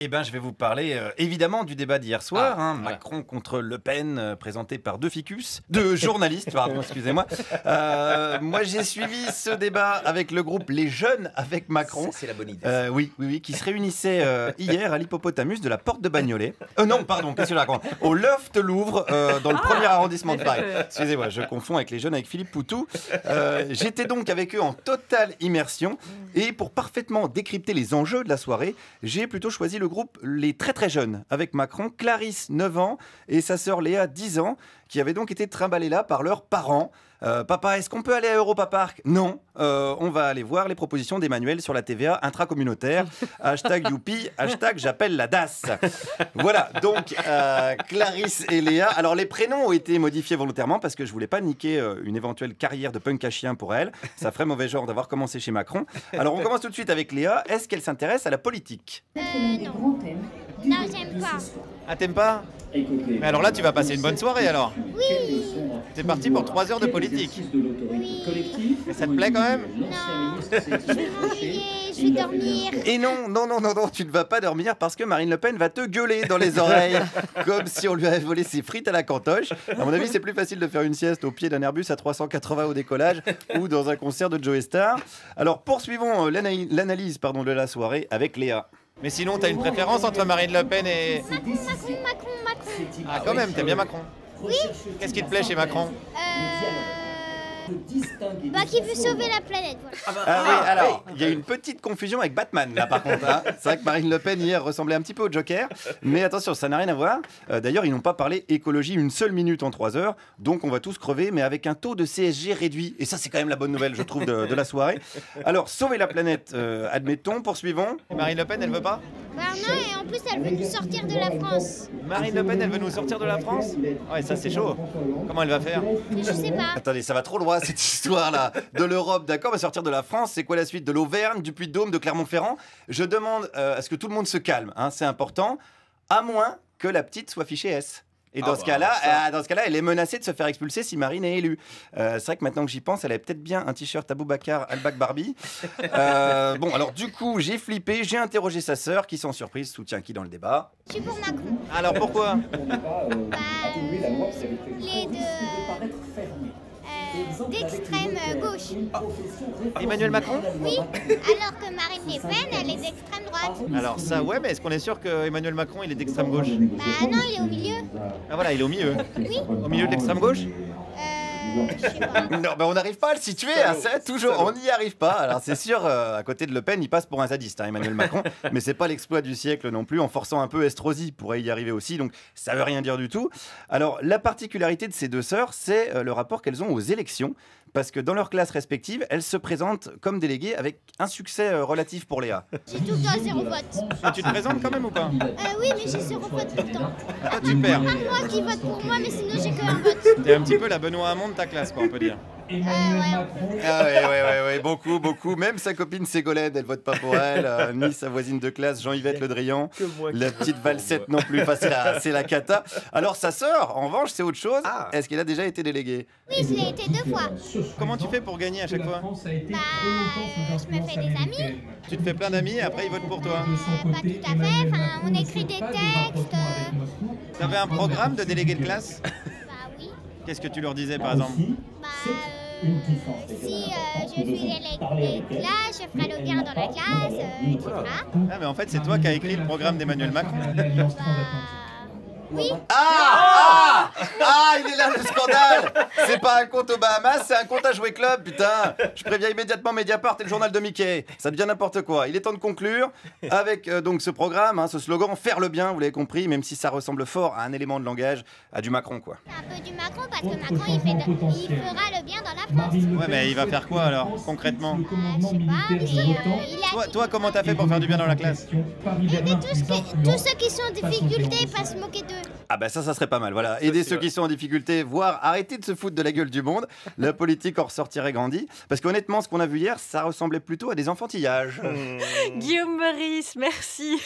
Eh ben, je vais vous parler évidemment du débat d'hier soir, Voilà. Macron contre Le Pen, présenté par deux journalistes, pardon, excusez-moi. Moi, j'ai suivi ce débat avec le groupe Les Jeunes avec Macron. Ça, c'est la bonne idée. Oui, qui se réunissait hier à l'hippopotamus de la Porte de Bagnolet. Non, pardon, qu'est-ce que je raconte? Au Loft Louvre, dans le premier arrondissement de Paris. Excusez-moi, je confonds avec Les Jeunes avec Philippe Poutou. J'étais donc avec eux en totale immersion. Et pour parfaitement décrypter les enjeux de la soirée, j'ai plutôt choisi le groupe Les Très Jeunes avec Macron, Clarisse, 9 ans, et sa sœur Léa, 10 ans, qui avaient donc été trimballés là par leurs parents. Papa, est-ce qu'on peut aller à Europa Park? Non, on va aller voir les propositions d'Emmanuel sur la TVA intracommunautaire. Hashtag youpi, hashtag j'appelle la DAS. Voilà, donc Clarisse et Léa. Alors les prénoms ont été modifiés volontairement parce que je voulais pas niquer une éventuelle carrière de punk à chien pour elle. Ça ferait mauvais genre d'avoir commencé chez Macron. Alors on commence tout de suite avec Léa. Est-ce qu'elle s'intéresse à la politique? Non. Non, j'aime pas. Ah, t'aimes pas? Mais alors là, tu vas passer une bonne soirée alors. Oui. C'est parti pour 3 heures de politique. Oui. Et ça te plaît quand même? Non. Je vais m'ennuyer, je vais dormir. Et non, tu ne vas pas dormir parce que Marine Le Pen va te gueuler dans les oreilles, comme si on lui avait volé ses frites à la cantoche. À mon avis, c'est plus facile de faire une sieste au pied d'un Airbus à 380 au décollage ou dans un concert de Joe Star. Alors, poursuivons l'analyse de la soirée avec Léa. Mais sinon, t'as une préférence entre Marine Le Pen et... Macron. Ah, quand même, t'aimes bien Macron? Oui. Qu'est-ce qui te plaît chez Macron? Qui veut sauver la planète, voilà. Ah oui, alors, il y a une petite confusion avec Batman, là, par contre. C'est vrai que Marine Le Pen, hier, ressemblait un petit peu au Joker. Mais attention, ça n'a rien à voir. D'ailleurs, ils n'ont pas parlé écologie une seule minute en 3 heures. Donc, on va tous crever, mais avec un taux de CSG réduit. Et ça, c'est quand même la bonne nouvelle, je trouve, de la soirée. Alors, sauver la planète, admettons. Poursuivons. Marine Le Pen, elle veut pas? Bah non, et en plus, elle veut nous sortir de la France. Marine Le Pen, elle veut nous sortir de la France? Ouais, ça, c'est chaud. Comment elle va faire? Je sais pas. Attendez, ça va trop loin cette histoire-là. De l'Europe, d'accord, mais sortir de la France, c'est quoi la suite? De l'Auvergne, du Puy-de-Dôme, de Clermont-Ferrand? Je demande à ce que tout le monde se calme, c'est important, à moins que la petite soit fichée S. Et dans ce cas-là, elle est menacée de se faire expulser si Marine est élue. C'est vrai que maintenant que j'y pense, elle avait peut-être bien un t-shirt Aboubacar Al-Bak Barbie. Bon, alors du coup, j'ai flippé, j'ai interrogé sa sœur, qui sans surprise soutient qui dans le débat? Je suis pour Macron. Alors pourquoi? Les d'extrême gauche. Emmanuel Macron? Oui. Alors que Marine Le Pen, elle est d'extrême droite. Alors ça, ouais, mais est-ce qu'on est sûr que Emmanuel Macron, il est d'extrême gauche? Bah non, il est au milieu. Ah voilà, il est au milieu. Oui. Au milieu de l'extrême gauche? Je sais pas. Non, on n'arrive pas à le situer, c'est toujours, on n'y arrive pas. Alors c'est sûr, à côté de Le Pen, il passe pour un sadiste, Emmanuel Macron, mais c'est pas l'exploit du siècle non plus, en forçant un peu Estrosi pourrait y arriver aussi, donc ça veut rien dire du tout. Alors la particularité de ces deux sœurs, c'est le rapport qu'elles ont aux élections, parce que dans leurs classes respectives, elles se présentent comme déléguées avec un succès relatif pour Léa. J'ai tout le temps 0 vote. Ah, tu te présentes quand même ou pas? Oui, mais j'ai 0 vote tout le temps. Ah, tu perds. Pas moi qui vote pour moi, mais sinon j'ai que un vote. T'es un petit peu la Benoît Hamon de ta classe, quoi, on peut dire. Ouais. Ah ouais, beaucoup. Même sa copine Ségolène, elle vote pas pour elle, ni sa voisine de classe Jean-Yvette Le Drian. La petite Valsette non plus, enfin, c'est la cata. Alors sa sœur, en revanche, c'est autre chose. Est-ce qu'elle a déjà été déléguée? Oui, je l'ai été 2 fois. Comment tu fais pour gagner à chaque fois? Je me fais des amis. Tu te fais plein d'amis et après ils votent pour toi. Pas tout à fait. Enfin, on écrit des textes. T'avais un programme de délégué de classe? Bah oui. Qu'est-ce que tu leur disais par exemple? Si je suis déléguée de classe, je ferai le bien dans la classe, etc. Ah mais en fait c'est toi qui as écrit le programme d'Emmanuel Macron. Oui. Il est là le scandale. C'est pas un compte aux Bahamas, c'est un compte à jouer club, putain. Je préviens immédiatement Mediapart et le journal de Mickey. Ça devient n'importe quoi. Il est temps de conclure avec donc ce programme, ce slogan, faire le bien, vous l'avez compris, même si ça ressemble fort à un élément de langage à du Macron, quoi. C'est un peu du Macron parce que Macron il fera le bien dans la France. Ouais, mais il va faire quoi alors, concrètement? Je sais pas, Toi, comment t'as fait pour faire du bien dans la classe? aider tous ceux qui sont en difficulté, pas se moquer d'eux. Ah bah ça serait pas mal, voilà. Aider ceux qui sont en difficulté, voire arrêter de se foutre de la gueule du monde. La politique en ressortirait grandie. Parce qu'honnêtement, ce qu'on a vu hier, ça ressemblait plutôt à des enfantillages. Guillaume Meurice, merci.